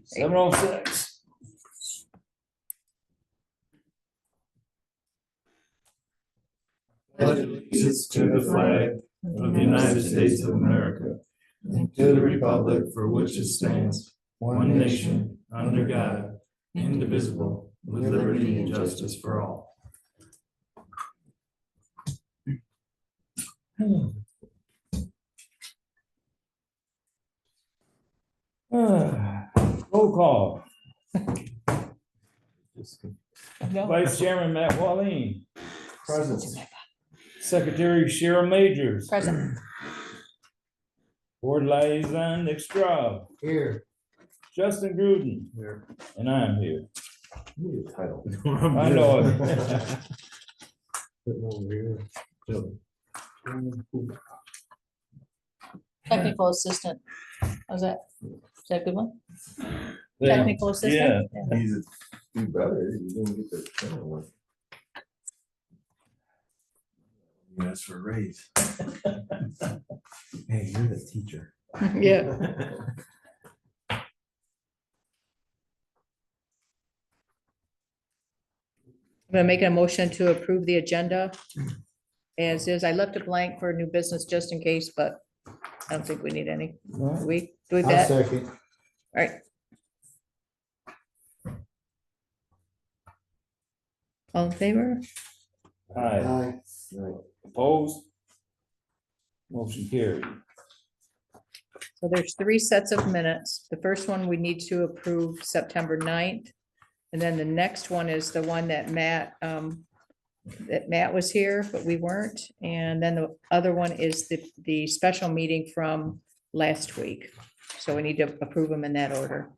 7:06. Pledge allegiance to the flag of the United States of America and to the republic for which it stands, one nation, under God, indivisible, with liberty and justice for all. Roll call. Vice Chairman Matt Wallin. Present. Secretary Cheryl Majors. Present. Board Liaison Nick Straub. Here. Justin Gruden. Here. And I'm here. Need a title. I know it. Technical assistant. How's that? Is that a good one? Yeah. Technical assistant? Yeah. He's do better. You didn't get the title one. Yes, for a raise. Hey, you're the teacher. Yeah. I'm gonna make a motion to approve the agenda as is. I left it blank for new business just in case, but I don't think we need any. Do we bet? All Second. right. All in favor? Aye. Opposed? Motion carried. So there's 3 sets of minutes. The first one we need to approve September 9th. And then the next one is the one that Matt was here, but we weren't. And then the other one is the special meeting from last week. So we need to approve them in that order.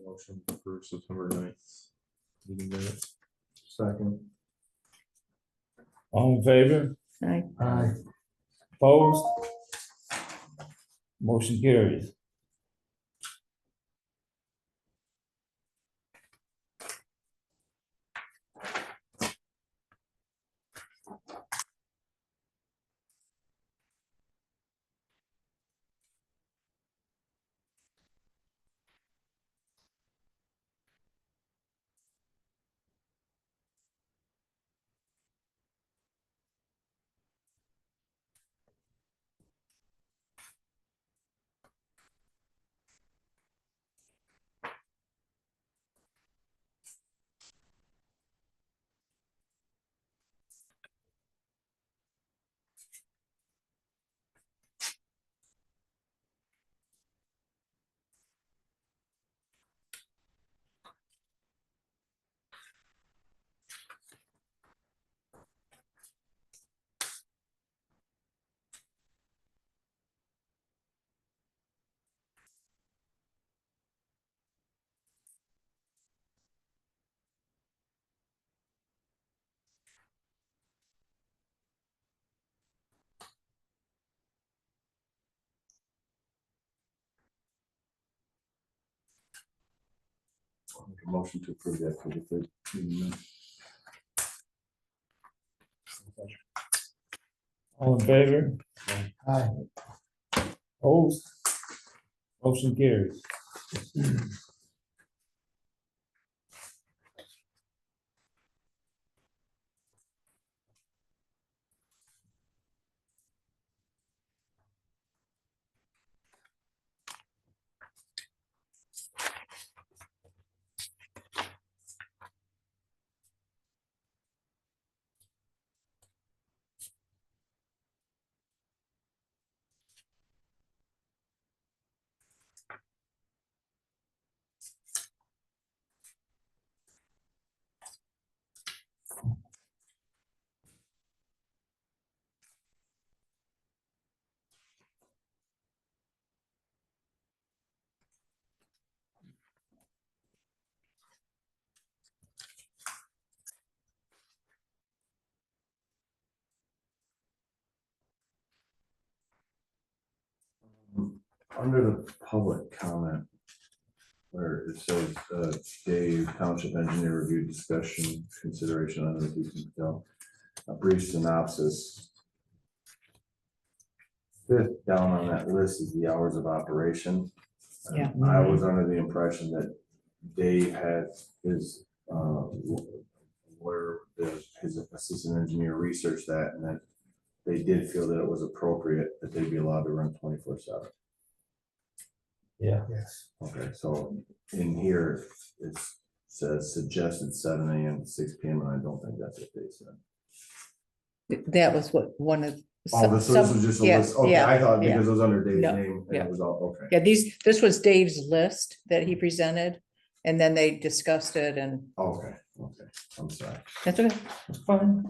Motion for September 9th. Meeting minutes. Second. All in favor? Aye. Aye. Opposed? Motion carries. I'll make a motion to approve that for the third meeting minutes. All in favor? Aye. Opposed? Motion carries. Under the public comment, where it says, Dave Township Engineer Review Discussion Consideration under the detail, a brief synopsis. Fifth down on that list is the hours of operation. Yeah. I was under the impression that Dave had his, where his assistant engineer researched that, and that they did feel that it was appropriate that they'd be allowed to run 24/7. Yeah. Yes. Okay, so in here, it says suggested 7 AM to 6 PM, and I don't think that's what they said. That was what one of. Oh, this was just a yeah, list, okay, yeah, I thought yeah. because it was under Dave's No, name, and yeah. it was all, okay. Yeah, this was Dave's list that he presented, and then they discussed it, and Okay, I'm sorry. that's okay. It's fine.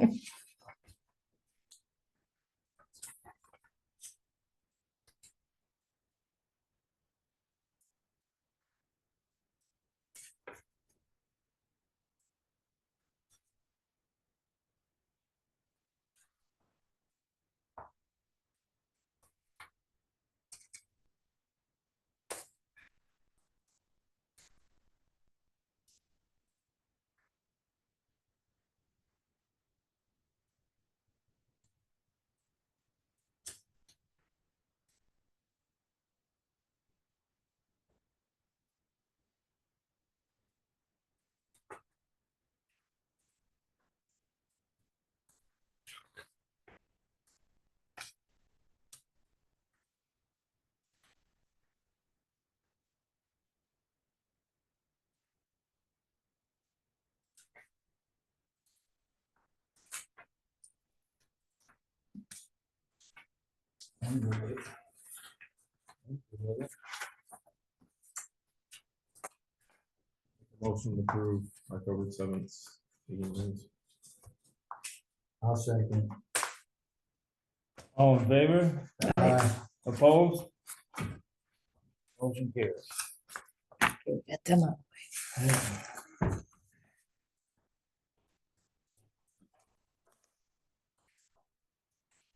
I'm good with it. I'm good with it. Motion to approve October 7th. meeting minutes. I'll second. All in favor? Opposed? Motion carries. Get them up.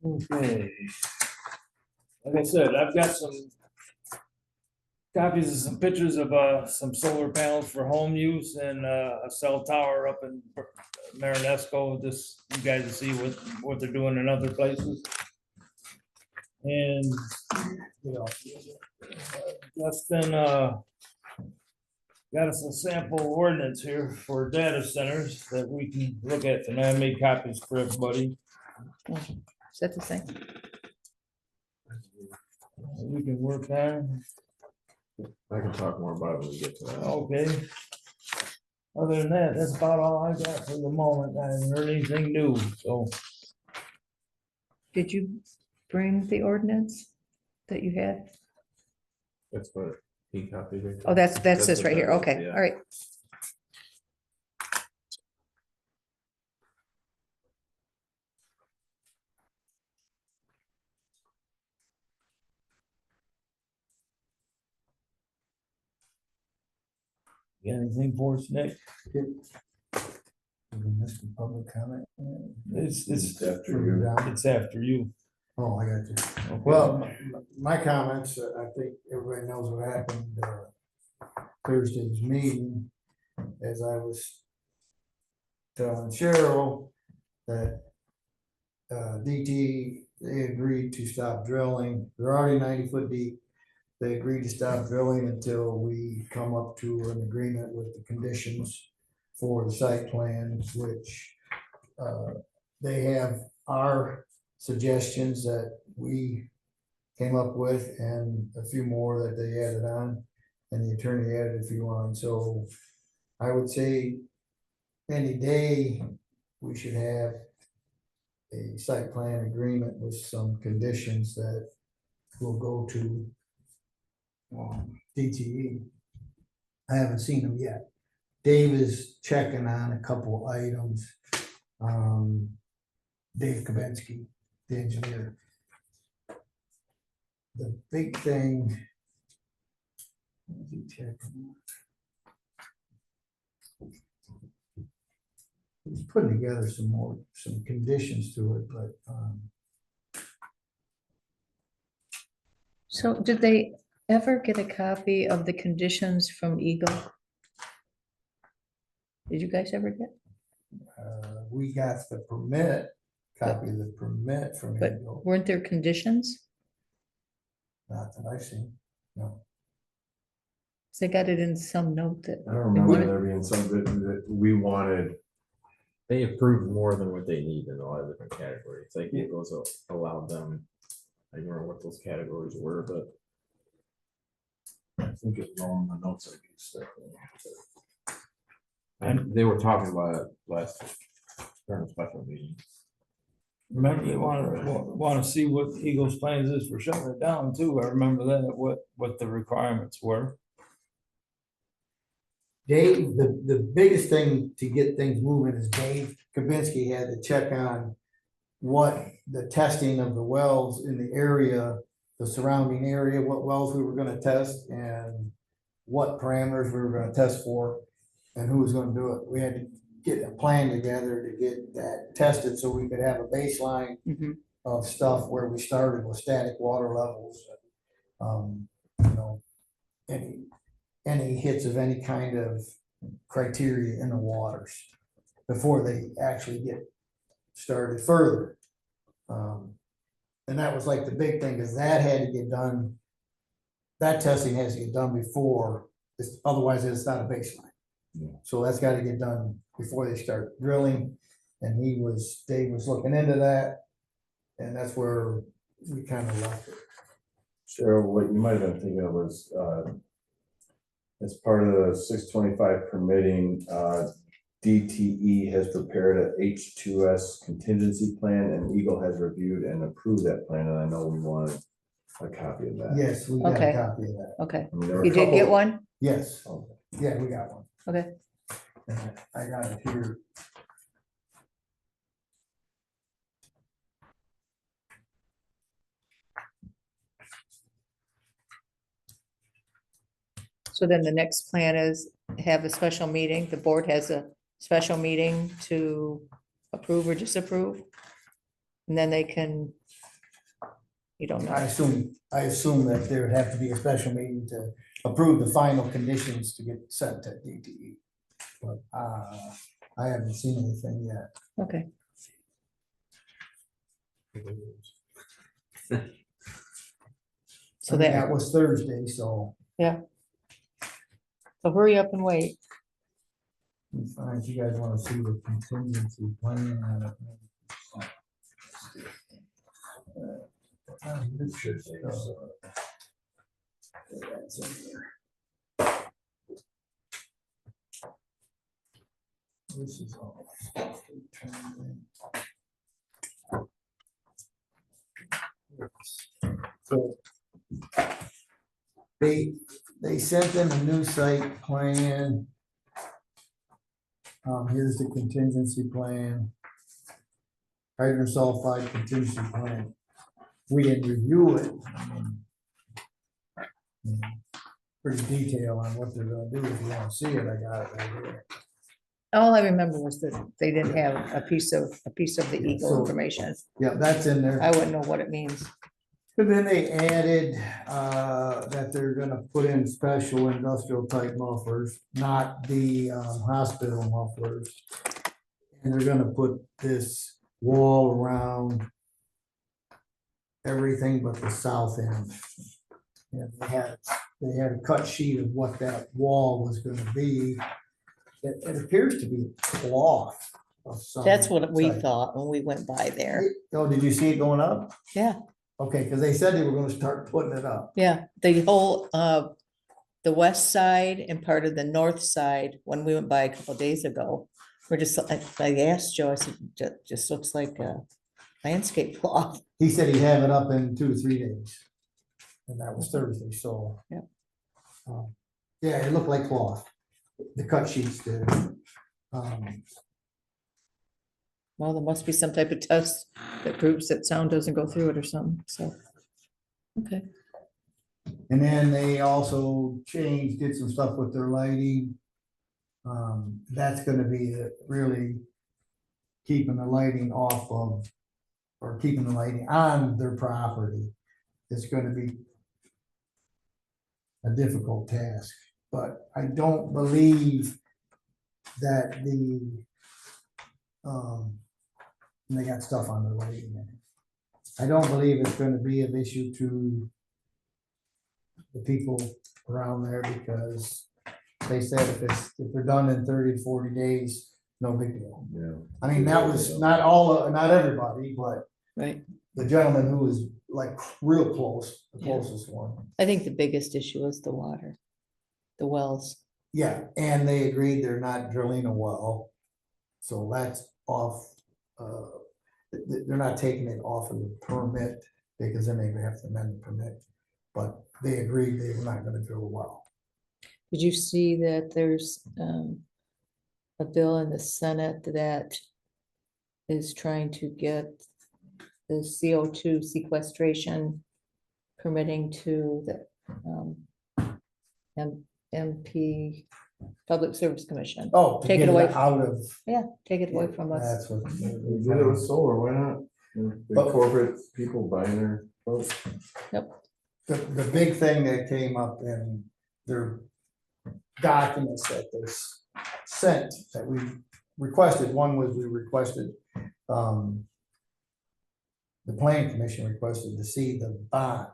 Okay. Like I said, I've got some copies of some pictures of some solar panels for home use and a cell tower up in Marinesco, just you guys to see what they're doing in other places. And, you know, Justin got us a sample ordinance here for data centers that we can look at, and I made copies for everybody. Is that the same? We can work on. I can talk more about it when we get to that. Okay. Other than that, that's about all I got for the moment. I haven't heard anything new, so. Did you bring the ordinance that you had? That's what he copied. right Oh, there. that's this what right here. that is, Okay, yeah. all right. Got anything for us, Nick? Missed the public comment. It's after you. It's after you. Oh, I got you. Okay. Well, my comments, I think everybody knows what happened Thursday's meeting, as I was telling Cheryl that DT, they agreed to stop drilling. They're already 90 foot deep. They agreed to stop drilling until we come up to an agreement with the conditions for the site plan, which they have our suggestions that we came up with and a few more that they added on, and the attorney added a few on. So I would say any day we should have a site plan agreement with some conditions that will go to DTE. I haven't seen them yet. Dave is checking on a couple items. Dave Kabinski, the engineer. The big thing. What is he checking? He's putting together some conditions to it, but So did they ever get a copy of the conditions from Eagle? Did you guys ever get? We got the permit, copy of the permit from But Eagle, weren't there conditions? not that I've seen, no. They got it in some note that. I don't remember there being something that we wanted. They approved more than what they need in a lot of different categories, like it was allowed them. I don't remember what those categories were, but. I think it's on the notes I used. And they were talking about it last during a special meeting. Remember, you wanna see what Eagle's plans is for shutting it down too. I remember that, what the requirements were. Dave, the biggest thing to get things moving is Dave Kabinski had to check on what the testing of the wells in the area, the surrounding area, what wells we were gonna test and what parameters we were gonna test for and who was gonna do it. We had to get a plan together to get that tested so we could have a baseline Mhm. of stuff where we started with static water levels. You know, any hits of any kind of criteria in the waters before they actually get started further. And that was like the big thing, because that had to get done. That testing has to get done before, otherwise it's not a baseline. Yeah. So that's got to get done before they start drilling. And Dave was looking into that. And that's where we kind of left it. Cheryl, what you might have been thinking of was, as part of the 625 permitting, DTE has prepared a H2S contingency plan and Eagle has reviewed and approved that plan, and I know we wanted a copy of that. Yes, we got Okay. a copy of that. Okay, I mean, there were a you did get couple- one? Yes, Okay. yeah, we got one. Okay, And I got it here. so then the next plan is have a special meeting. The board has a special meeting to approve or disapprove. And then they can, you don't I know. assume that there would have to be a special meeting to approve the final conditions to get sent to DTE. But I haven't seen anything yet. Okay, so I mean, that, that was Thursday, so so hurry up and wait. fine, if you guys want to see the contingency plan. It should say so. That's in here. This is all. So they sent them a new site plan. Here's the contingency plan. Hydrosulfide contingency plan. We didn't review it. Pretty detailed on what they're gonna do. If you wanna see it, I got it right here. All I remember was that they didn't have a piece of the Eagle So- information. Yeah, that's in there. I wouldn't know what it means. And then they added, that they're gonna put in special industrial type mufflers, not the, hospital mufflers. And they're gonna put this wall around everything but the south end. And they had a cut sheet of what that wall was gonna be. It appears to be cloth of some That's what we type. thought when we went by there. Oh, did you see it going up? Yeah, Okay, because they said they were gonna start putting it up. yeah, the whole, the west side and part of the north side, when we went by a couple days ago, we're just, I asked Joe, I said, just looks like a landscape cloth. He said he'd have it up in 2 to 3 days. And that was Thursday, so. Yeah. Yeah, it looked like cloth. The cut sheets did. Well, there must be some type of test that proves that sound doesn't go through it or something, so. Okay, And then they also did some stuff with their lighting. That's gonna be really keeping the lighting off of, or keeping the lighting on their property. It's gonna be a difficult task, but I don't believe that and they got stuff on their way again. I don't believe it's gonna be an issue to the people around there because they said if they're done in 30 to 40 days, no big deal. Yeah. I mean, that was not everybody, but Right. the gentleman who was like real close, the closest one. I think the biggest issue is the water, the wells. Yeah, and they agreed they're not drilling a well. So that's off, they're not taking it off of the permit because then they would have to amend the permit. But they agreed they were not gonna drill a well. Did you see that there's a bill in the Senate that is trying to get the CO2 sequestration permitting to the MP Public Service Commission? Oh, to Take it get away it out of. Yeah, take it away from us. That's what. They did it with solar, why not? The But- corporate people buying their boats. The big thing that came up in their documents that they sent that we requested, one was we requested, the planning commission requested to see the bond,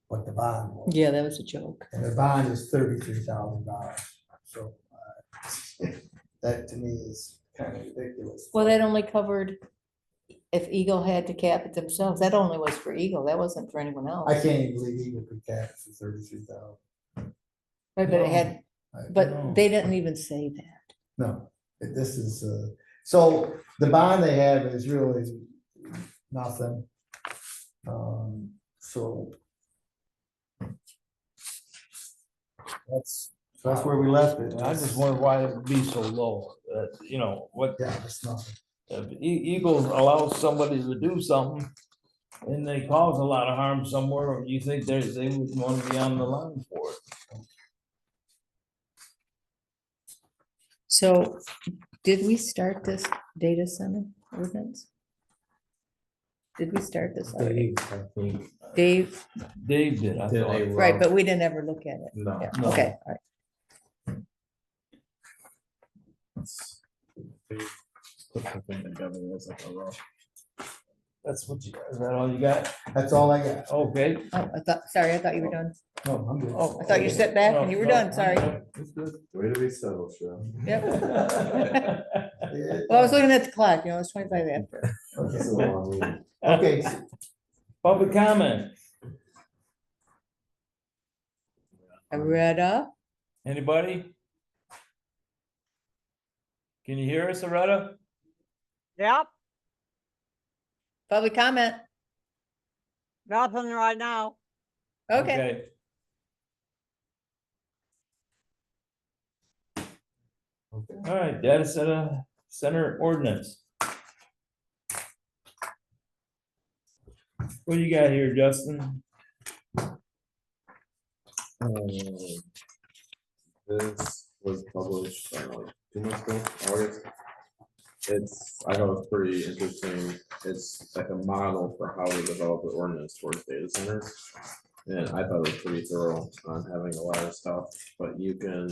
what the bond was. Yeah, that was a joke. And the bond is $33,000. So that to me is kind of ridiculous. Well, that only covered if Eagle had to cap it themselves. That only was for Eagle. That wasn't for anyone else. I can't even believe Eagle could cap it for 33,000. Right, but it had, No. but they didn't even say that. No, this is, so the bond they have is really nothing. So. That's where we left it. I just wonder why it would be so low, you know, what, Yeah, it's nothing. if Eagles allows somebody to do something and they cause a lot of harm somewhere, you think they would want to be on the line for it? So did we start this data center ordinance? Did we start this already? I think. Dave, Dave did, I Did thought. a right, rough- but we didn't ever look at it. No. Yeah, No. okay, all right. Put something together as like a rough. That's what you, is that all you got? That's all I got. Okay. Oh, sorry, I thought you were done. No, I'm good. Oh, I thought you stepped back and you were done, sorry. It's good. Way to be settled, Cheryl. Yep. Yeah. Well, I was looking at the clock, you know, it's 25 after. That's a long meeting. Okay, Public comment, Areta, anybody? Can you hear us, Areta? Yep, public comment, nothing right now. okay. All right, data center ordinance. What do you got here, Justin? This was published, I don't know, like 2 months ago, August. I thought it was pretty interesting. It's like a model for how we develop the ordinance towards data centers. And I thought it was pretty thorough on having a lot of stuff, but you can,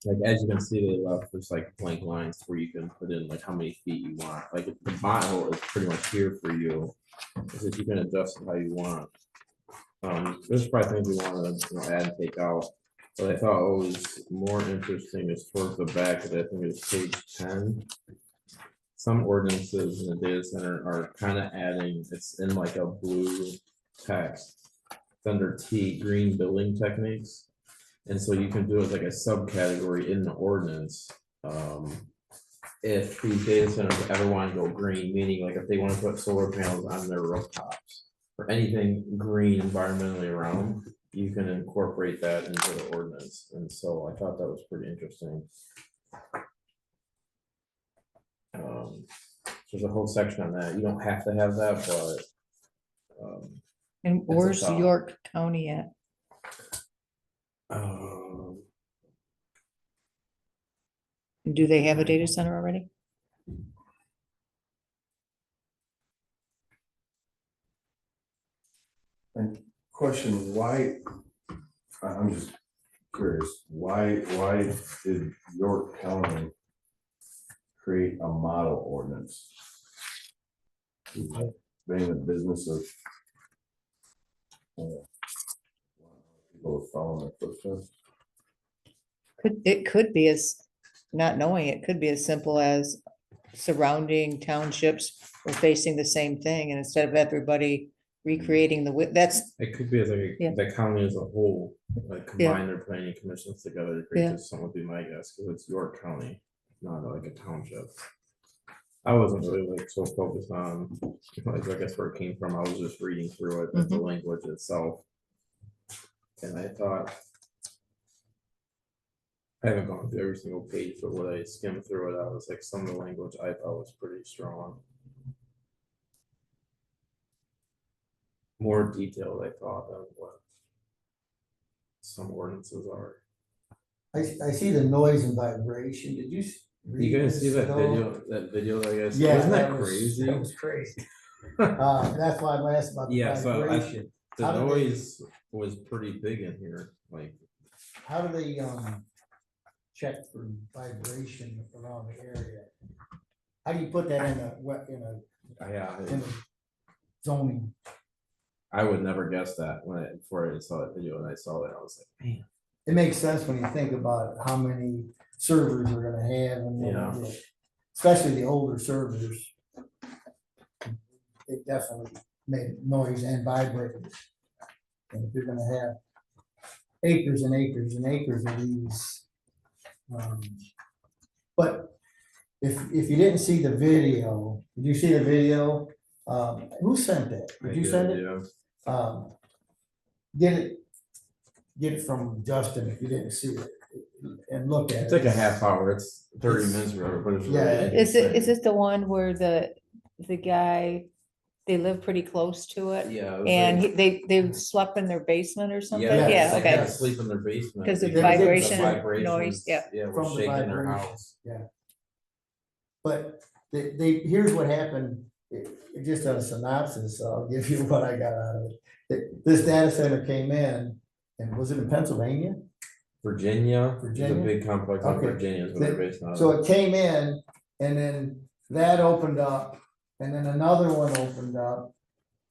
like, as you can see, they left just like blank lines where you can put in like how many feet you want. Like the model is pretty much here for you. Because you can adjust it how you want. There's probably things we want to add and take out. But I thought what was more interesting is towards the back, I think it's page 10. Some ordinances in the data center are kind of adding, it's in like a blue text. It's under T, green building techniques. And so you can do it like a subcategory in the ordinance. If these data centers ever want to go green, meaning like if they want to put solar panels on their rooftops or anything green environmentally around, you can incorporate that into the ordinance. And so I thought that was pretty interesting. There's a whole section on that. You don't have to have that, but And a where's thought. York County at? Do they have a data center already? And question, why I'm just curious, why did York County create a model ordinance? Being in the business of people following their footsteps. It could be as, not knowing, it could be as simple as surrounding townships were facing the same thing, and instead of everybody recreating that's, It could be like Yeah. the county as a whole, like combine their planning commissions together to create Yeah. this, some would be my guess, because it's York County, not like a township. I wasn't really like so focused on, like, I guess where it came from, I was just reading through it, the language itself. And I thought. I haven't gone through every single page, but when I skimmed through it, I was like, some of the language I thought was pretty strong. More detailed, I thought, than what some ordinances are. I see the noise and vibration. Did you? You guys see that read this, video, I guess? Yeah. Wasn't that was- crazy? That was crazy. That's why I'm asking about the Yeah, so vibration. the How do they- noise was pretty big in here, like, How do they, check for vibration around the area? How do you put that in yeah, in a zoning? I would never guess that before I saw that video, and I saw it, I was like, man. It makes sense when you think about how many servers we're gonna have and what Yeah. we get. Especially the older servers. They definitely made noise and vibrated. And if you're gonna have acres and acres and acres of these. But if you didn't see the video, did you see the video? Who sent that? Did you send it? Yeah. Get it from Justin if you didn't see it and look at it. It's like a half hour, it's 30 minutes or whatever, but it's Yeah. really. is it the one where the guy, they live pretty close to it? Yeah. it was And like- they slept in their basement or something? Yeah, Yeah, they had okay. to sleep in their basement. 'Cause of the vibration and vibrations, noise, yeah. Yeah, From was the shaking their vibration. house. But here's what happened, just on a synopsis, I'll give you what I got out of it. This data center came in, and was it in Pennsylvania? Virginia, it's a Virginia? big complex in Okay. Virginia is where they're based out of. So it came in, and then that opened up, and then another one opened up,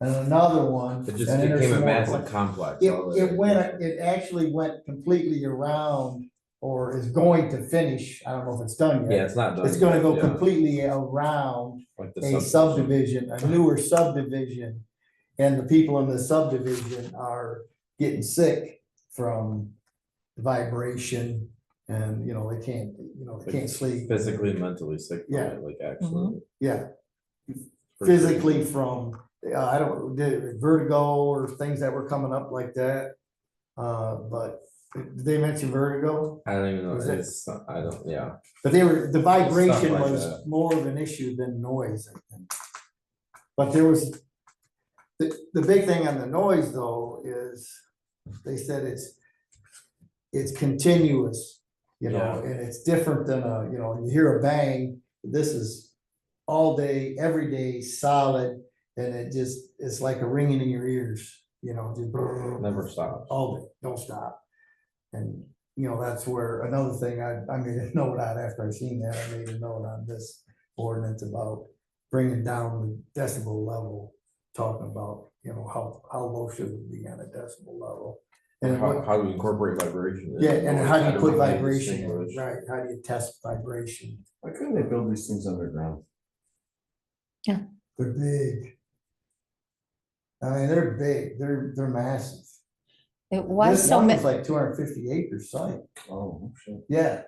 and another one. It just and then there's became a some more. massive complex. It actually went completely around, or is going to finish, I don't know if it's done Yeah, yet. it's not done. It's gonna go yeah, completely around like the a subdivision, a newer subdivision. And the people in the subdivision are getting sick from vibration and, they can't sleep. Physically and mentally sick. from Yeah. it, Like actually. Yeah, for physically sure. from, I don't, vertigo or things that were coming up like that. But did they mention vertigo? I don't even know, Was it- it's, I don't, yeah. But the vibration like was that. more of an issue than noise, I think. But there was, the big thing on the noise though is, they said it's continuous, Yeah. and it's different than you hear a bang, this is all day, every day, solid, and it's like a ringing in your ears, just Never stops. all day, don't stop. And, that's where, another thing, I made a note on after I seen that, I made a note on this ordinance about bringing down the decibel level, talking about, how low should it be on a decibel level. And How do you incorporate vibration? yeah, and how do you put Everybody vibration in, distinguish. right, how do you test vibration? Why couldn't they build these things underground? They're big. I mean, they're big, they're massive. Why This so one many, is like 250 acre site, Oh, shit. yeah.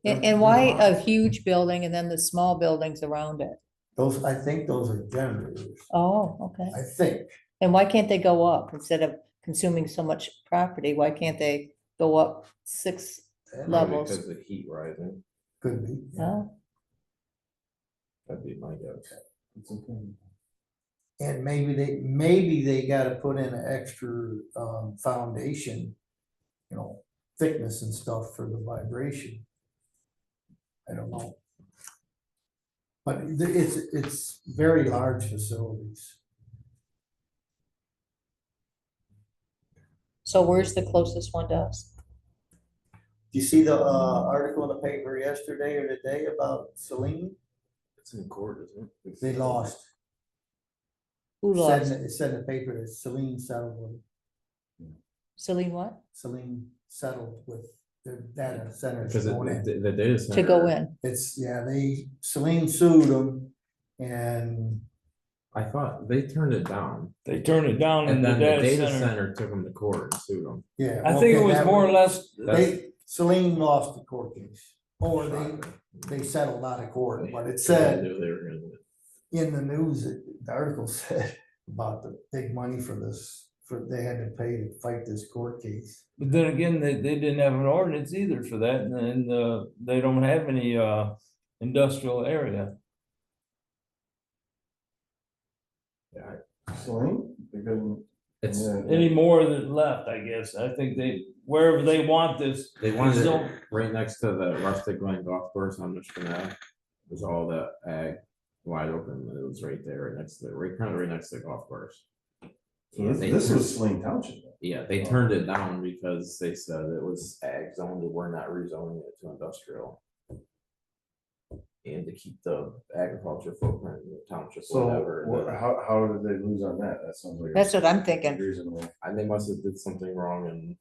Yeah, and why a huge building and then the small buildings around it? Those, I think those are generators, Oh, okay. I think. And why can't they go up instead of consuming so much property? Why can't they go up 6 probably levels? because of the heat rising, Could be. Yeah. Oh, that'd be my guess. It's okay. And maybe they gotta put in an extra foundation, thickness and stuff for the vibration. I don't know. But it's very large facilities. So where's the closest one to us? Do you see the, article in the paper yesterday or today about Celine? It's in court, isn't it? They lost. Who Said lost? It said in the paper that Celine settled with, Celine what? Celine settled with the data center. Because going in. the data center. To go in. It's, yeah, Celine sued them and I thought they turned it down, They turned it down in and the then the data data center. center took them to court and sued them. yeah. I think it okay, was that more or less, Celine lost the court case, or they settled out of court, but it said They were gonna do it. in the news, the article said about the big money for this, they had to pay to fight this court case. but then again, they didn't have an ordinance either for that, and they don't have any industrial area. Celine, because. It's, Any more than left, I guess. I think wherever they want this. they wanted zone- it right next to the Rustic Glen Golf Course on Michigan Ave. It was all that ag wide open, it was right there, right next to kind of right next to the golf course. So this was Saline Township. Yeah, they turned it down because they said it was ag zone, they were not rezoning it to industrial. And to keep the agriculture footprint in the township, So whatever. how did they lose on that? That sounds like. That's what I'm thinking. Reasonable. And they must have did something wrong in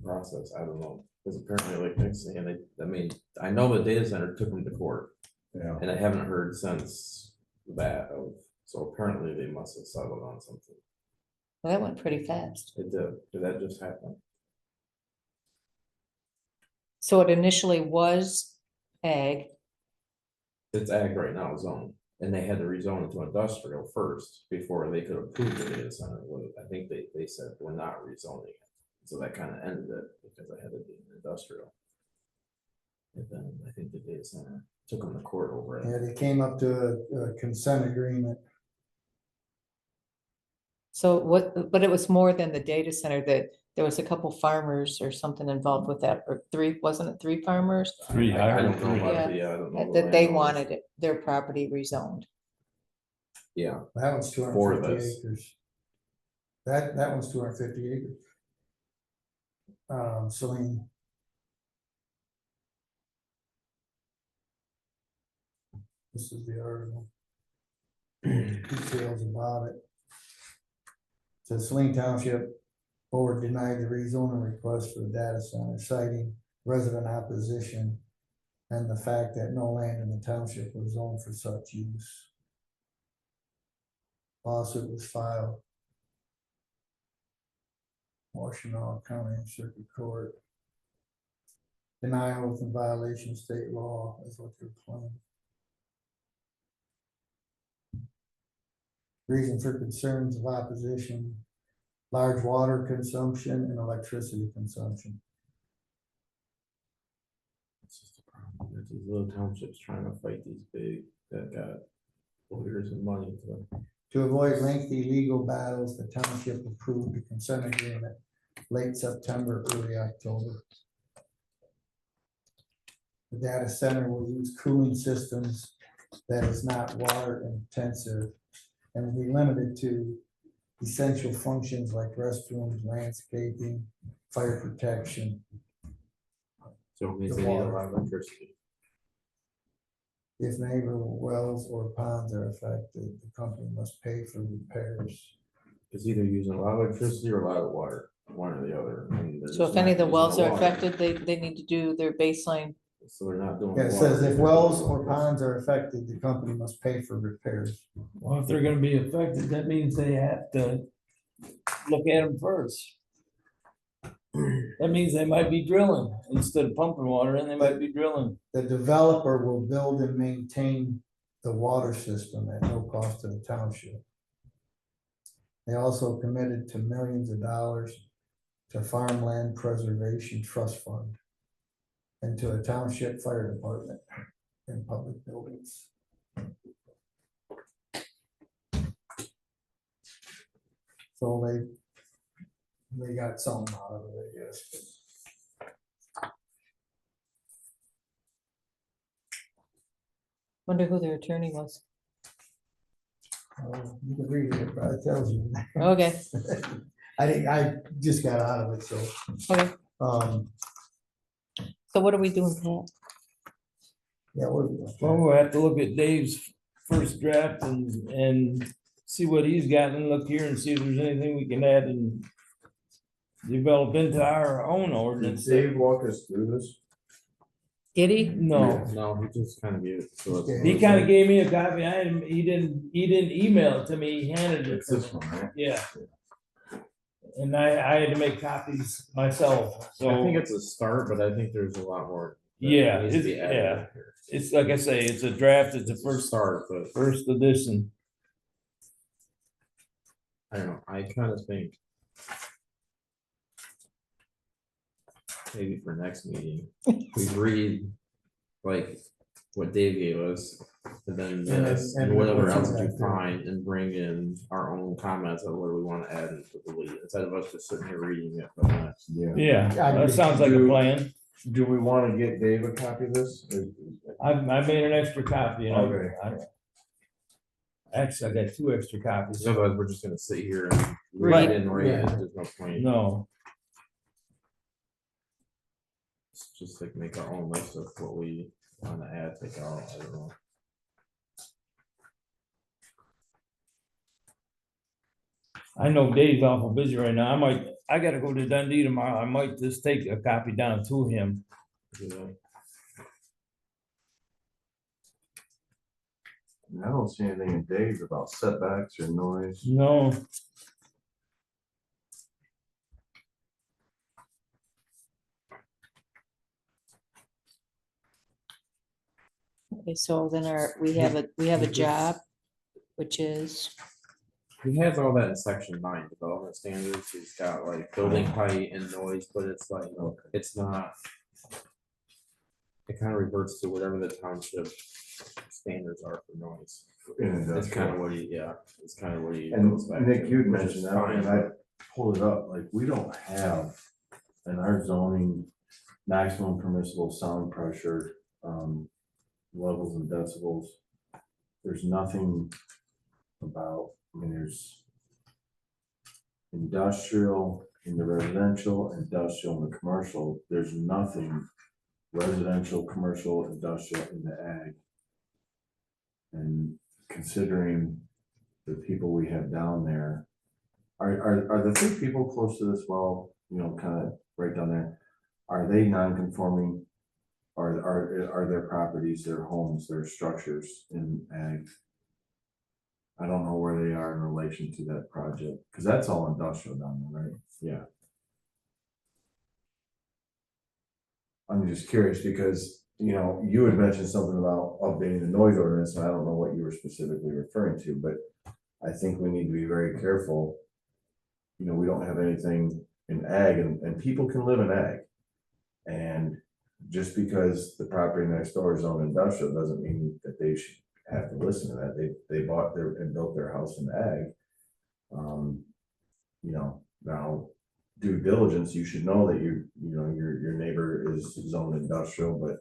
process, I don't know, because apparently like Nick's saying, I mean, I know the data center took them to court, Yeah. and I haven't heard since that so apparently they must have settled on something. Well, that went pretty fast. It did that just happen? So it initially was ag. It's ag right now zone, and they had to rezone it to industrial first before they could approve the data center. I think they said we're not rezoning it, so that kind of ended it because I had to be an industrial. And then I think the data center took them to court over it. Yeah, they came up to a consent agreement. So but it was more than the data center, that there was a couple farmers or something involved with that, or three, wasn't it 3 farmers? Three, I I don't know heard about three. the, I don't know. the That they landowners. wanted it, their property rezoned. Yeah, That one's For 250 this. acres. That one's 250 acres. Celine. This is the article. Details about it. Says Saline Township Board denied the rezoning request for the data center, citing resident opposition and the fact that no land in the township was zoned for such use. Lawsuit was filed. Washington County Circuit Court. Denial was in violation of state law, is what they're claiming. Reason for concerns of opposition: large water consumption and electricity consumption. it's just a problem. There's these little townships trying to fight these big that got lawyers and money to them. To avoid lengthy legal battles, the township approved the consent agreement late September, early October. The data center will use cooling systems that is not water intensive and will be limited to essential functions like restrooms, landscaping, fire protection. So it means The they need a water. lot of electricity. If neighborhood wells or ponds are affected, the company must pay for repairs. It's either using a lot of electricity or a lot of water, one or the other. I mean, they're So if just any of not the using wells are water. affected, they need to do their baseline. So they're not doing. Yeah, it water, says they're if doing wells or electricity. ponds are affected, the company must pay for repairs. Well, if they're gonna be affected, that means they have to look at them first. That means they might be drilling instead of pumping water, and they might be drilling. The developer will build and maintain the water system at no cost to the township. They also committed to millions of dollars to Farmland Preservation Trust Fund and to a township fire department and public buildings. So they got something out of it, I guess. Wonder who their attorney was. You can read it, it probably tells you. Okay. I just got out of it, so, Okay, um, so what are we doing, Pat? yeah, what are we doing? Well, we'll have to look at Dave's first draft and see what he's got and look here and see if there's anything we can add and develop into our own Did ordinance. Dave walk us through this? Did he? No, No, he just kind of gave it to us. he kind of gave me a copy. He didn't email it to me. He handed it It's to this me. one, right? Yeah. And I had to make copies myself, I think so, it's a start, but I think there's a lot more. that yeah, needs to be it's, added yeah, here. it's like I say, it's a draft, it's a First first, start, but first edition. I don't know, I kind of think. Maybe for next meeting, we read like what Dave gave us. And then And this, then- and whatever what's else in we that there? find and bring in our own comments on what we want to add and to delete, instead of us just sitting here reading it. But next. Yeah. Yeah, that sounds like a plan. Do we want to get Dave a copy of this? I made an extra copy and Okay. actually, I got 2 extra copies. Otherwise, we're just gonna sit here and Right. read and read, Yeah. there's no point. No, Just like make our own list of what we want to add, take out, I don't know. I know Dave's awful busy right now. I gotta go to Dundee tomorrow. I might just take a copy down to him. You know? I don't see anything in Dave's about setbacks or noise. No, Okay, so then we have a job, which is, He has all that in section 9, development standards, he's got like building height and noise, but it's like, it's not. It kind of reverts to whatever the township standards are for noise. In It's kind of industrial. what he, yeah, it's kind of what he. And goes back Nick, to, you'd which is mentioned that, fine, and I pulled it up, like, we don't have in our zoning maximum permissible sound pressure, levels and decibels. There's nothing about, I mean, there's industrial in the residential, industrial in the commercial, there's nothing residential, commercial, industrial in the ag. And considering the people we have down there, are the 3 people close to this well, you know, kind of right down there, are they non-conforming? Are their properties, their homes, their structures in ag? I don't know where they are in relation to that project, because that's all industrial down there, right? Yeah. I'm just curious because, you know, you had mentioned something about updating the noise ordinance, and I don't know what you were specifically referring to, but I think we need to be very careful. You know, we don't have anything in ag, and people can live in ag. And just because the property next door is owned industrial doesn't mean that they should have to listen to that. They bought their and built their house in ag. You know, now due diligence, you should know that you know your neighbor is zoned industrial, but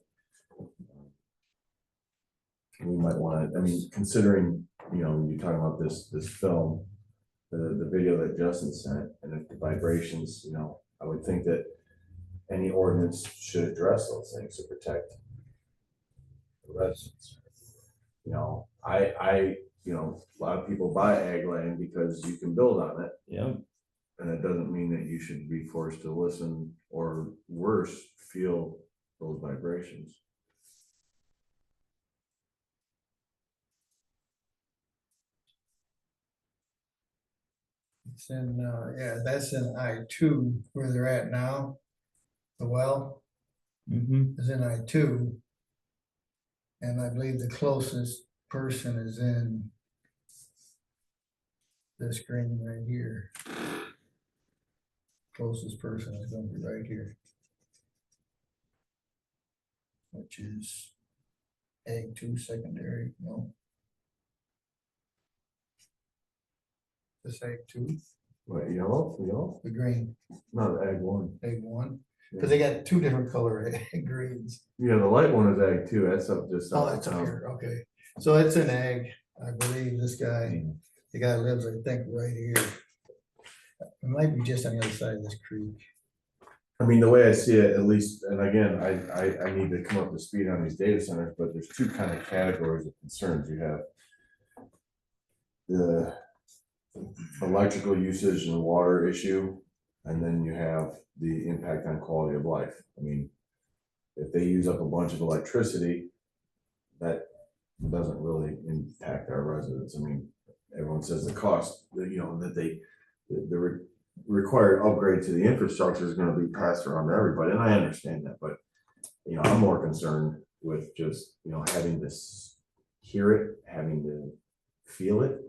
we might want to, I mean, considering, you know, you're talking about this film, the video that Justin sent, and if the vibrations, you know, I would think that any ordinance should address those things to protect the residents. You know, you know, a lot of people buy ag land because you can build on it, yeah, and it doesn't mean that you should be forced to listen or worse, feel those vibrations. It's in, yeah, that's in I-2 where they're at now. The well is in I-2. And I believe the closest person is in this green right here. Closest person is gonna be right here. Which is Ag-2 secondary, no. This Ag-2, What, yellow, the green, not ag-1. Ag-1, because they got 2 different color greens. Yeah, the light one is ag-2, that's up just. Oh, that's up here, okay. So it's an ag, I believe this guy, the guy lives, I think, right here. It might be just on the other side of this creek. I mean, the way I see it, at least, and again, I need to come up to speed on these data centers, but there's two kind of categories of concerns. You have the electrical usage and water issue, and then you have the impact on quality of life. I mean, if they use up a bunch of electricity, that doesn't really impact our residents. I mean, everyone says the cost, you know, that the required upgrade to the infrastructure is gonna be passed around to everybody, and I understand that, but, you know, I'm more concerned with just, you know, having to hear it, having to feel it.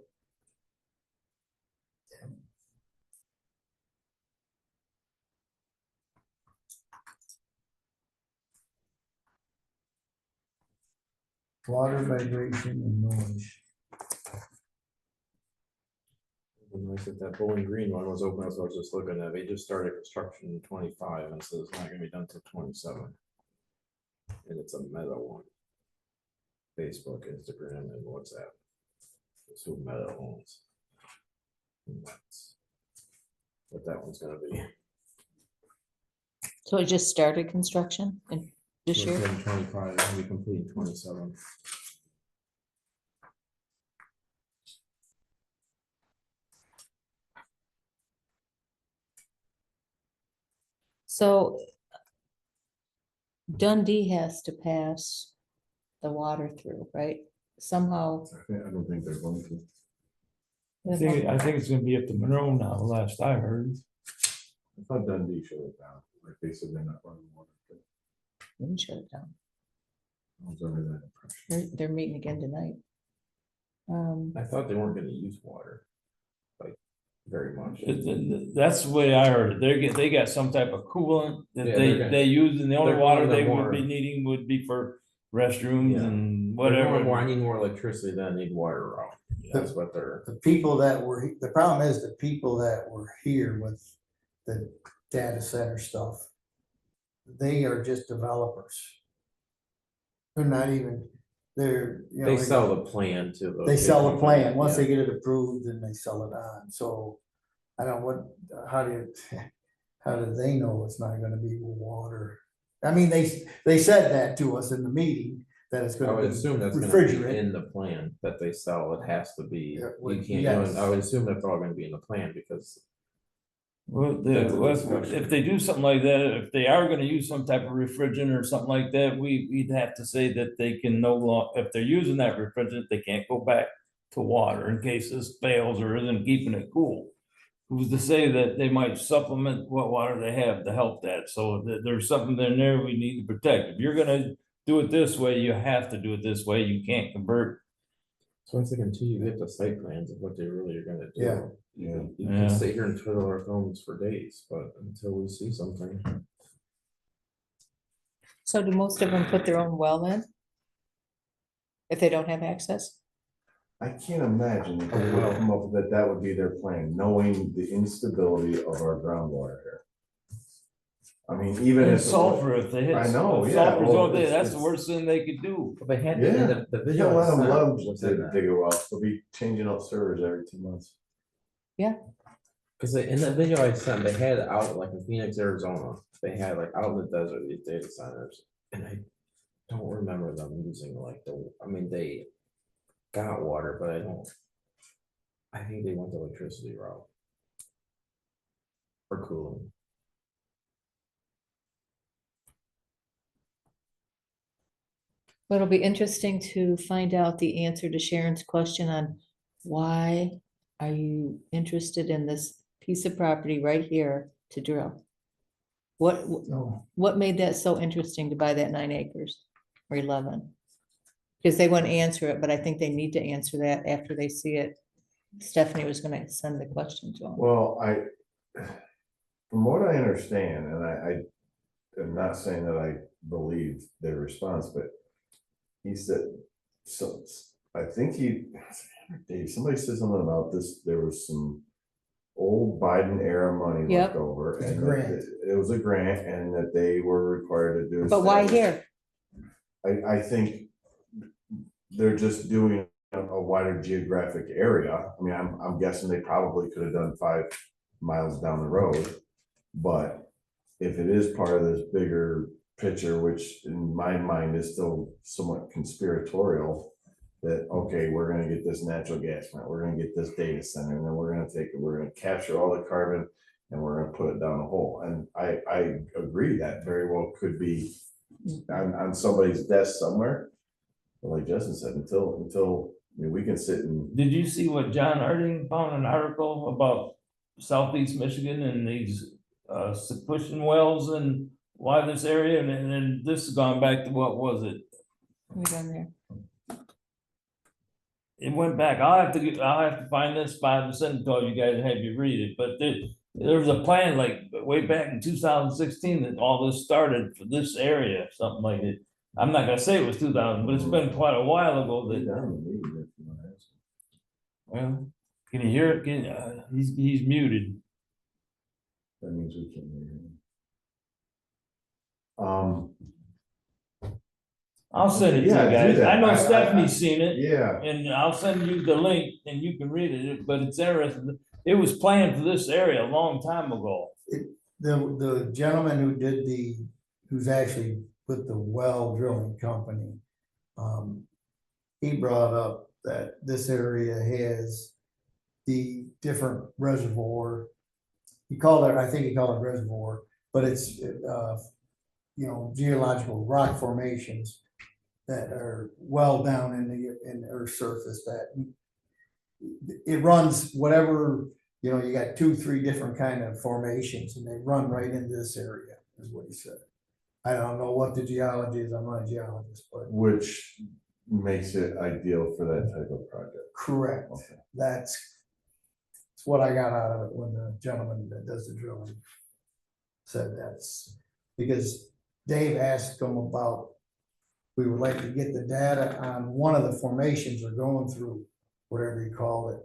Water, vibration, and noise. Nice that that Bowling Green one was open, as I was just looking at, they just started construction in 25, and so it's not gonna be done till 27. And it's a Meta one. Facebook, Instagram, and WhatsApp. That's who Meta owns. And that's what that one's gonna be. So it just started construction in this So year? it's in 25, and we complete in 27. So Dundee has to pass the water through, right? Somehow. I don't think they're going to. I think it's gonna be up to Monroe now, last I heard. I thought Dundee shut it down, like they said they're not running water. Let me shut it down. I was under that impression. They're meeting again tonight. I thought they weren't gonna use water. Like, very much. That's the way I heard it. They got some type of coolant that Yeah, they're gonna- they use, and the only they're water going to they would more- be needing would be for restrooms Yeah. and They're going, whatever. "Well, I need more electricity than I need water out." That's what they're. The people that were, the problem is the people that were here with the data center stuff, they are just developers. They're not even, they're, you know. They sell the plan to the. They sell the plan, once Yeah. they get it approved, then they sell it on, so I don't, how do they know it's not gonna be water? I mean, they said that to us in the meeting, that it's I gonna would be assume that's gonna be refrigerant. in the plan that they sell, it has to be, Yeah, you well, can't, you know, yes. I would assume that's all gonna be in the plan, because Well, That's a discussion. if they do something like that, if they are gonna use some type of refrigerant or something like that, we'd have to say that they can no longer, if they're using that refrigerant, they can't go back to water in case this fails or isn't keeping it cool. Who's to say that they might supplement what water they have to help that, so there's something in there we need to protect. If you're gonna do it this way, you have to do it this way, you can't convert. so once again, until you get the site plans of what they really are gonna do. Yeah. You Yeah. can sit here and twiddle our thumbs for days, but until we see something. So do most of them put their own well in? If they don't have access? I can't imagine that they would come up with that, that would be their plan, knowing the instability of our groundwater here. I mean, even And if. sulfur, if they hit. I know, if yeah, sulfur's well, all day, that's the it's- worst thing they could do. But they had, Yeah. the You video. don't let I them sent love was to in that. dig a well, they'll be changing out servers every 2 months. Cause in the video I sent, they had out like in Phoenix, Arizona, they had like out in the desert, these data centers, and I don't remember them using like I mean, they got water, but I think they went the electricity route. For cooling. But it'll be interesting to find out the answer to Sharon's question on why are you interested in this piece of property right here to drill? No, What made that so interesting to buy that 9 acres or 11? Because they wouldn't answer it, but I think they need to answer that after they see it. Stephanie was gonna send the question to them. Well, from what I understand, and I am not saying that I believe their response, but he said, so, I think Dave, somebody said something about this, there was some old Biden era money Yep. left over. It's a And grant. it was a grant, and that they were required to do. But why here? I think they're just doing a wider geographic area. I mean, I'm guessing they probably could have done 5 miles down the road. But if it is part of this bigger picture, which in my mind is still somewhat conspiratorial, that, okay, we're gonna get this natural gas plant, we're gonna get this data center, and then we're gonna capture all the carbon and we're gonna put it down the hole. And I agree that very well could be on somebody's desk somewhere. But like Justin said, until, I mean, we can sit and, Did you see what John Harding found an article about southeast Michigan and these pushing wells and why this area, and then this has gone back to, what was it? We done there. It went back, I'll have to find this spot and send it to all you guys and have you read it, but there was a plan like way back in 2016 that all this started for this area, something like it. I'm not gonna say it was 2000, but it's been quite a while ago that, well, can you hear it? He's muted. that means we can hear him. I'll send it to you Yeah, do guys. that. I know I- Stephanie's seen it. Yeah, And I'll send you the link and you can read it, but it's interesting. It was planned for this area a long time ago. The gentleman who did who's actually with the well drilling company, he brought up that this area has the different reservoir. I think he called it reservoir, but it's, geological rock formations that are well down in the earth's surface, that it runs whatever, you got 2-3 different kind of formations, and they run right into this area, is what he said. I don't know what the geology is, I'm not a geologist, but which makes it ideal for that type of project. correct. Okay. That's what I got out of it when the gentleman that does the drilling said that's, because Dave asked him about, we would like to get the data on one of the formations they're going through, whatever you call it.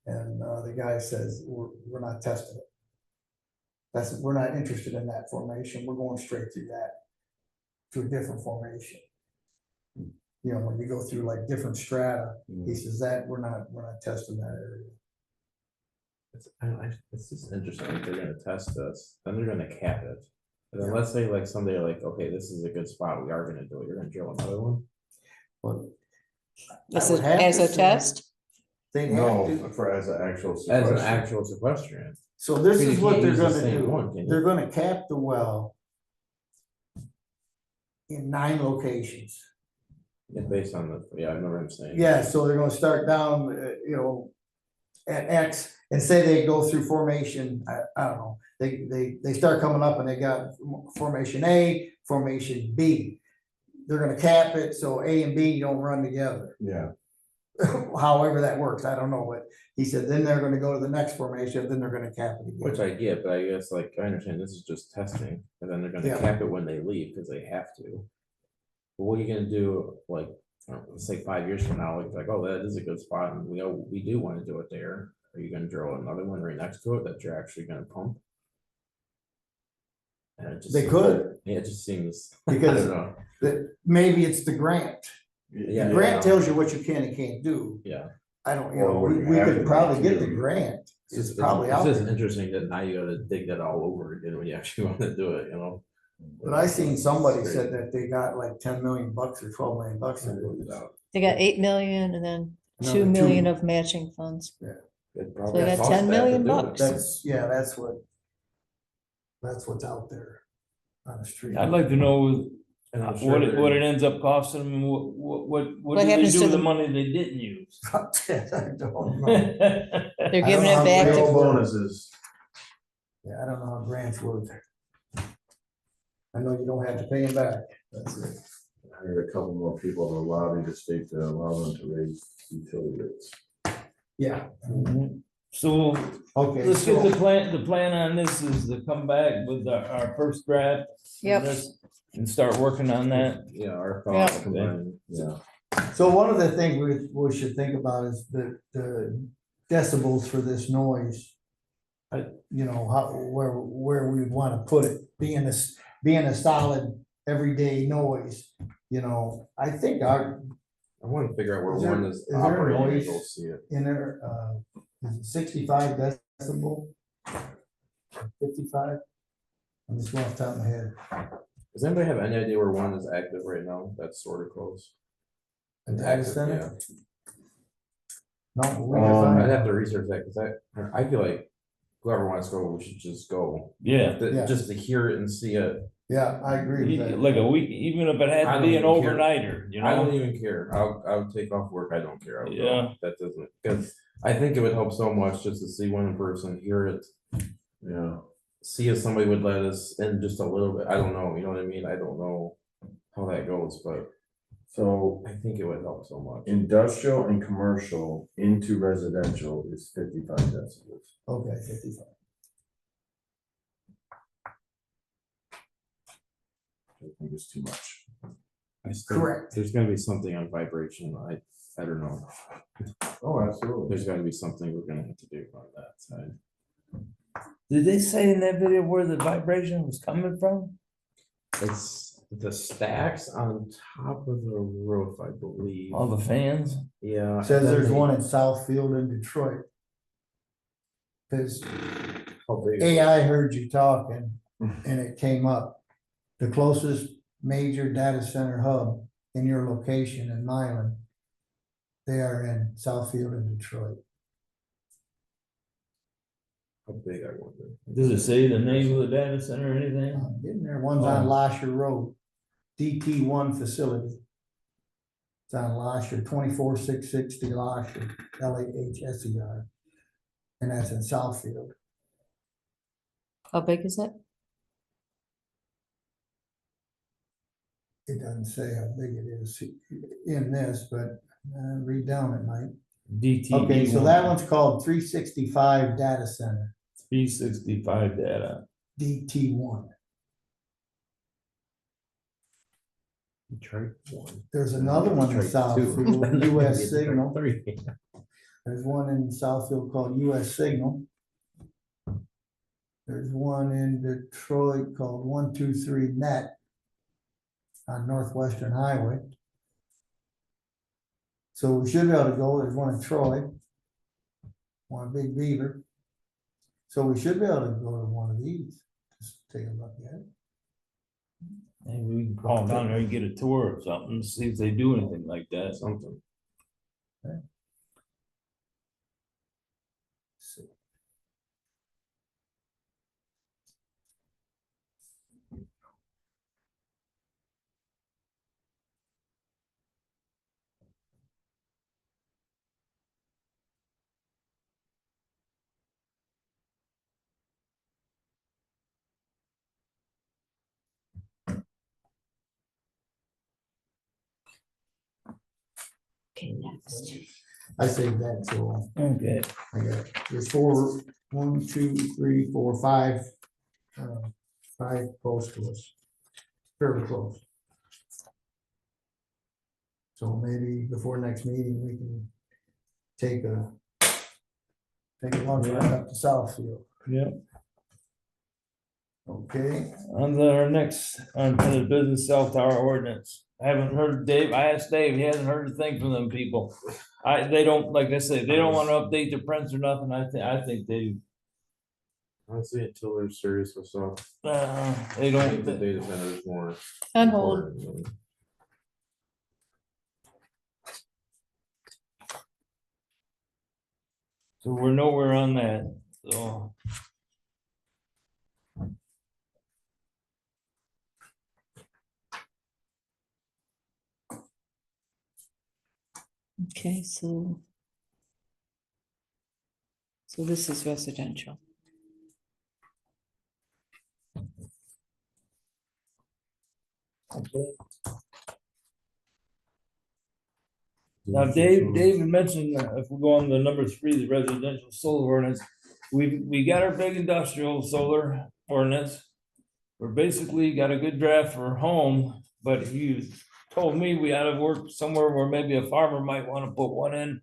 And the guy says, we're not testing it. We're not interested in that formation. We're going straight through that, to a different formation. When you go through like different strata, he says that we're not testing that area. It's just interesting, if they're gonna test this, then they're gonna cap it. And then let's say like someday like, okay, this is a good spot, we are gonna do it, you're gonna drill another one. But This I is would have as to a say test? They'd have No, to. as an actual. As an sequester. actual sequestrian. So this But you is what can't they're use the gonna same do. one, can you? They're gonna cap the well in 9 locations. Yeah, based on the, I remember him saying. Yeah, so they're gonna start down, at X, and say they go through formation, I don't know, they start coming up and they got formation A, formation B. They're gonna cap it, so A and B don't run together. Yeah, However that works, I don't know, but he said then they're gonna go to the next formation, then they're gonna cap it Which again. I get, but I guess like, I understand this is just testing, and then they're gonna Yeah. cap it when they leave, because they have to. But what are you gonna do, like, let's say 5 years from now, like, oh, that is a good spot, and we do wanna do it there. Are you gonna drill another one right next to it that you're actually gonna pump? And it just They seems- could, Yeah, it just seems, I because don't know, that maybe it's the grant. Yeah, The grant yeah. tells you what you can and can't do. yeah. I don't, Or what you we have to could do probably get too. the grant. It's It's just, probably it's out just there. interesting that now you gotta dig that all over again when you actually wanna do it, But I seen somebody said that they got like 10 million bucks or 12 million bucks to do this. They got 8 million and then Another 2 million 2. of matching funds. It probably they got costs 10 that to million do it. bucks. That's what's out there on the street. I'd like to know And I'm what sure it ends up costing them, and what What do they happens do to with the the- money they didn't use? I don't know. They're I don't giving know it how back real to, bonuses. Yeah, I don't know how grants work. I know you don't have to pay them back. That's it. I heard a couple more people to lobby the state to allow them to raise utility rates. Yeah, So okay. let's get so- the plan on this is to come back with our first draft. of Yep. this And start working on that. Yeah, our Yeah. thoughts combined, Yeah. So one of the things we should think about is the decibels for this noise. Where we want to put it, being a solid everyday noise, I think I wanna figure out where Is there- one is is there a operating, and noise? go see it. in there, is it 65 decibel? 55? I'm just going off the top of my head. Does anybody have any idea where one is active right now? That's sort of close. A data Active, center? No, I'd have to research that because I feel like whoever wants to go, we should just go. Yeah. Yeah. Just to hear it and see it. yeah, I agree with that. Like a week, even if it had I to be an don't even care. overnighter, you I don't know? even care. I'll take off work. I don't care. I'll go. Yeah. That doesn't, because I think it would help so much just to see one in person, hear it, Yeah, see if somebody would let us in just a little bit. I don't know, you know what I mean? I don't know how that goes, but so I think it would help so much. industrial and commercial into residential is 55 decibels. Okay, 55. I think it's too much. Correct. There's gonna be something on vibration. I don't know. Oh, absolutely. There's gotta be something we're gonna have to do on that side. Did they say in that video where the vibration was coming from? It's the stacks on top of the roof, I believe. All the fans? Yeah. Says and then there's they- one in Southfield in Detroit. Cause How big is it? AI heard you talking and it came up. The closest major data center hub in your location in Milan. They are in Southfield in Detroit. How big, I wonder. Does it say the name of the data center or anything? Getting there, one's on Lasher Road, DT1 facility. It's on Lasher, 24660 Lasher, LAHSER. And that's in Southfield. How big is it? It doesn't say how big it is in this, but read down it, Mike. DT. Okay, so that one's called 365 Data Center, 365 data. DT1. Detroit one. There's another one in Detroit two. Southfield, US Detroit Signal. three. There's one in Southfield called US Signal. There's one in Detroit called 123 Net on Northwestern Highway. So we should be able to go. There's one in Troy, one in Big Beaver. So we should be able to go to one of these. Just take a look at it. Maybe we can call down there and get a tour or something, see if they do anything like that. Something. So Okay, next. I saved that, so Okay. I got, there's 1, 2, 3, 4, 5. 5 close to us. Fairly close. So maybe before next meeting, we can take a lunch ride up to Southfield. Yeah. Okay, On our next, on the business cell tower ordinance. I haven't heard Dave, I asked Dave, he hasn't heard a thing from them people. They don't, like I said, they don't wanna update their prints or nothing. I think they, Honestly, until they're serious with stuff. they I think the don't. data center is more. On hold. important than- So we're nowhere on that, so. Okay, so. So this is residential. Okay. Now, David mentioned that if we go on the number 3, the residential solar ordinance, we got our big industrial solar ordinance. We're basically got a good draft for home, but he told me we ought to work somewhere where maybe a farmer might want to put one in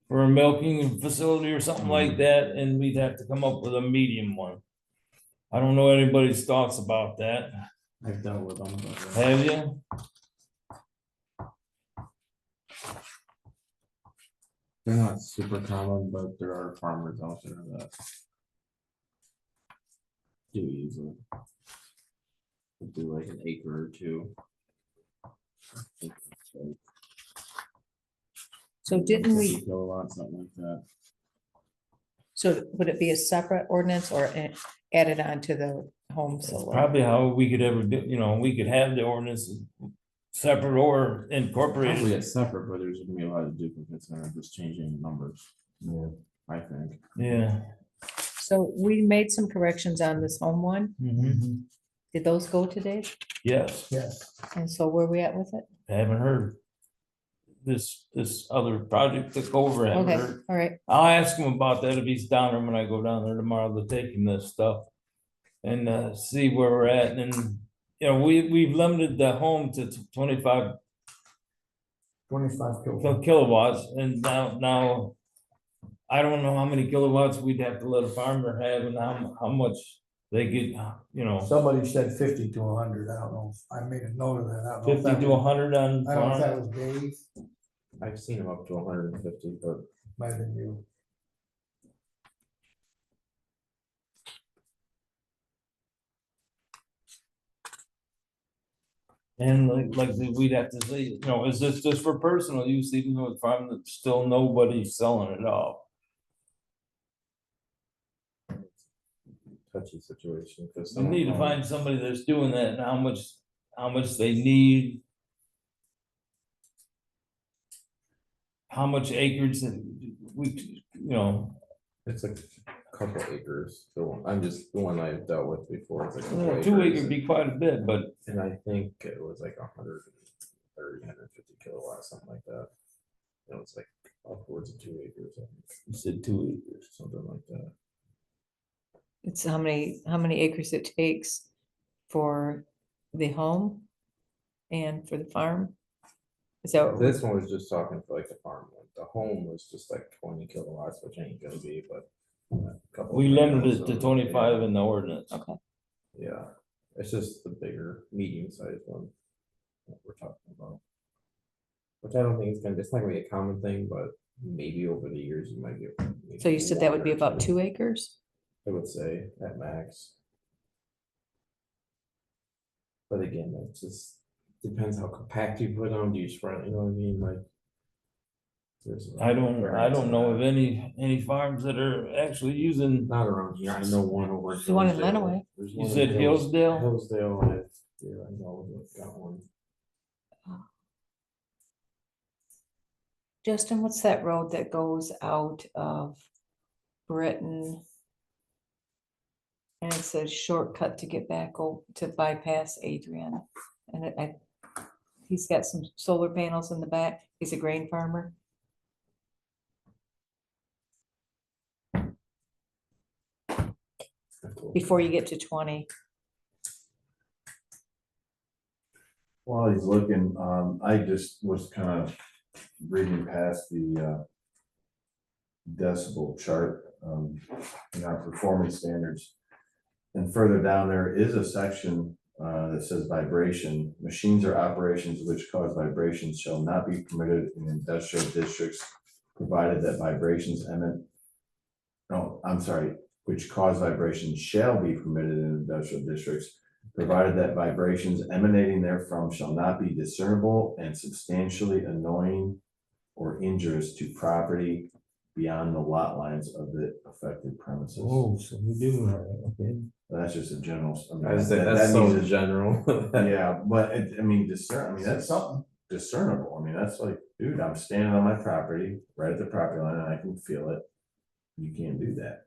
for a milking facility or something like that, and we'd have to come up with a medium one. I don't know anybody's thoughts about that. I've dealt with them. but- Have you? They're not super common, but there are farmers out there that. do use it. We'll do like an acre or two. I think it's like So didn't 50 we, Kilowatts, something like that. so would it be a separate ordinance or added on to the home That's solar? probably how we could ever do, we could have the ordinance separate or Probably incorporated. it's separate, but there's gonna be a lot of duplicates and I'm just changing the numbers. Yeah. I think. Yeah. So we made some corrections on this home one. Mhm. Did those go today? Yes, Yes, And so where we at with it? I haven't heard. This other project took over, I haven't Okay, heard. all right. I'll ask him about that if he's down there when I go down there tomorrow to take him this stuff. And see where we're at, and we've limited the home to 25 25 kilowatts. kilowatts, and now. I don't know how many kilowatts we'd have to let a farmer have and how much they get, Somebody said 50 to 100. I don't know. I made a note of that. I don't know if 50 that to was- 100 on I don't know if that farm. was Dave, I've seen them up to 150, but might have been you. And like we'd have to say, is this just for personal use, even though it's farm, that still nobody's selling it off? touchy situation. Because We need to find somebody that's doing that and how much they need. How much acres that we, It's a couple acres. The one I've dealt with before. It's like a couple 2 acres, acre be quite a bit, but and I think it was like 130, 150 kilowatts, something like that. It was like upwards of 2 acres, I think, you said 2 acres. something like that. It's how many acres it takes for the home and for the farm? Is that, what- This one was just talking for like the farm one. The home was just like 20 kilowatts, which ain't gonna be, but. a couple We of limited it panels, to so, 25 in the ordinance. okay, Yeah, it's just the bigger, medium sized one that we're talking about. Which I don't think it's not gonna be a common thing, but maybe over the years you might get. maybe so you said that would be one or about 2 acres? I would say at max. But again, that just depends how compact you put on, do you spread, you know what I mean, like. there's a I don't variance in know that. of any farms that are actually using, Not around here, I know one over. There's one in Hillsdale. Lenawee. There's you one in said Hillsdale? Hillsdale, yeah, I know, they've got one. Justin, what's that road that goes out of Britain? And it's a shortcut to get back to bypass Adrian. And he's got some solar panels in the back. He's a grain farmer. Before you get to 20. While he's looking, I just was kind of reading past the decibel chart in our performance standards. And further down there is a section that says vibration. Machines or operations which cause vibrations shall not be permitted in industrial districts, provided that vibrations emit. No, I'm sorry, which cause vibrations shall be permitted in industrial districts, provided that vibrations emanating therefrom shall not be discernible and substantially annoying or injurious to property beyond the lot lines of the affected premises. so we do, okay. That's just a general. I mean, I was saying, that that's so means general. yeah, but that's Something. discernible. I mean, that's like, dude, I'm standing on my property, right at the property line, and I can feel it. You can't do that.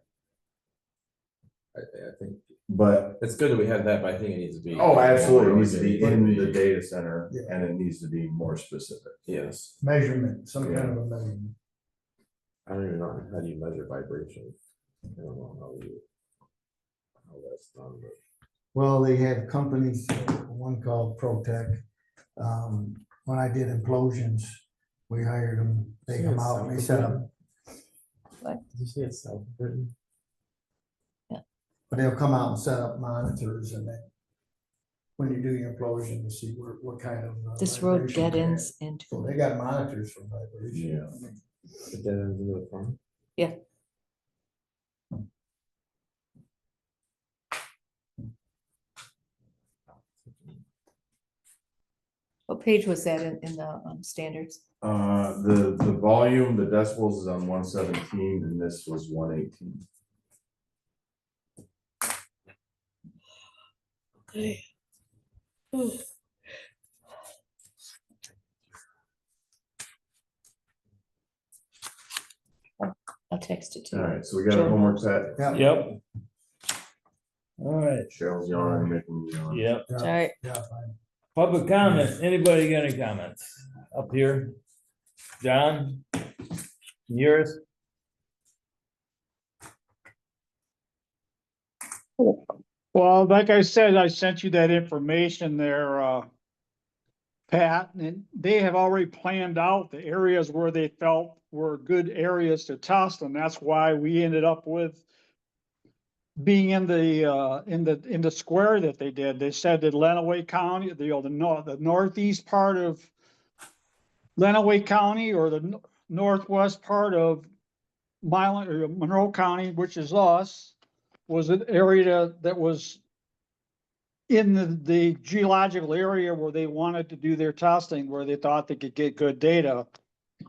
I think But, it's good that we have that, but I think it needs to be. oh, absolutely, it needs to It be in the data center, Yeah. and it needs to be more specific. Yes, Measurement, some kind of a measurement. I don't even know, how do you measure vibration? I don't know how that's done, but. Well, they have companies, one called ProTech. When I did implosions, we hired them, they come out and they set up, Did you say it's South Britain? but they'll come out and set up monitors and then when you do your implosion to see what kind of. This road vibration dead you have. ends into. So they got monitors for vibration. Yeah. It dead ends into the farm? What page was that in the standards? The volume, the decibels is on 117, and this was 118. I'll text it to All you. right, so we got a Sure. homework set. Yeah. Yep. All right, Cheryl's yawning, making me yawn. yep. Yeah, All right, yeah, fine. Public comment, anybody got any comments up here? John? Yours? Well, like I said, I sent you that information there, Pat, and they have already planned out the areas where they felt were good areas to test, and that's why we ended up with being in the square that they did. They said that Lenawee County, the northeast part of Lenawee County, or the northwest part of Milan or Monroe County, which is us, was an area that was in the geological area where they wanted to do their testing, where they thought they could get good data.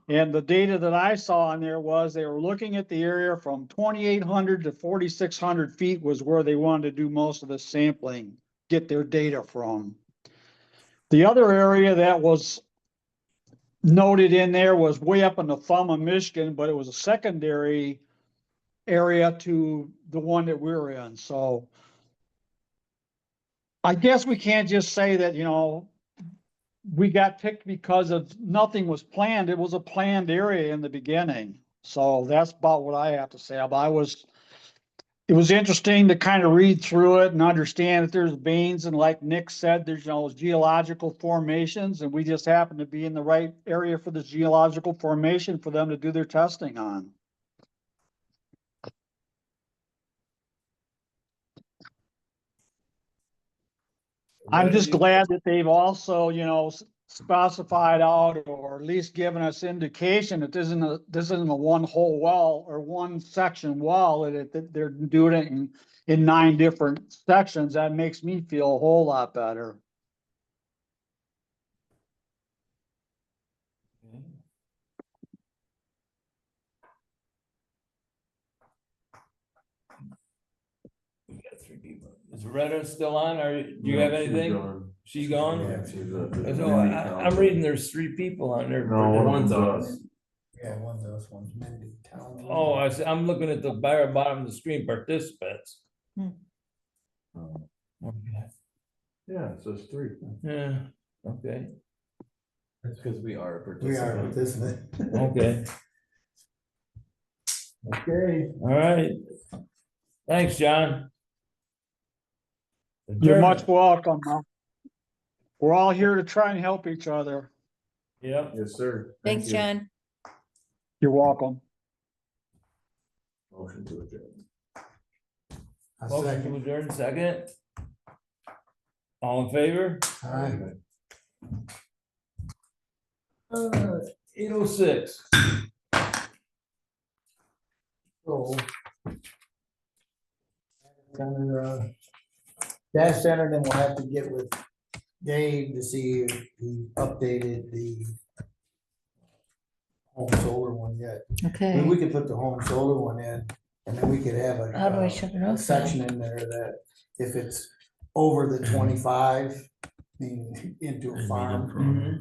And the data that I saw in there was they were looking at the area from 2,800 to 4,600 feet was where they wanted to do most of the sampling, get their data from. The other area that was noted in there was way up in the thumb of Michigan, but it was a secondary area to the one that we're in. So I guess we can't just say that, we got picked because of nothing was planned. It was a planned area in the beginning. So that's about what I have to say. It was interesting to kind of read through it and understand that there's veins, and like Nick said, there's geological formations, and we just happen to be in the right area for the geological formation for them to do their testing on. I'm just glad that they've also, specified out, or at least given us indication that this isn't a one whole well or one section well, that they're doing it in 9 different sections. That makes me feel a whole lot better. We got 3 people. Is Retta still on, or do you have anything? She's gone? Yeah. So I'm reading there's 3 people on there. No, one's us. Yeah, one's us, one's Mindy Town. Oh, I'm looking at the very bottom of the screen, participants. Oh, Okay. yeah, so it's 3. Yeah, okay, That's because we are a We are participant. participant. okay. Okay, all right. Thanks, John. You're much welcome. We're all here to try and help each other. Yep. Yes, sir. Thank thanks, you. John. You're welcome. Motion to adjourn. A Motion to second. adjourn, second. All in favor? Aye. 8:06. So. Dash center, then we'll have to get with Dave to see if he updated the home solar one yet. Okay. We could put the home solar one in, and then we could have How do I shut it a off? section in there that if it's over the 25, meaning into a farm, Mhm.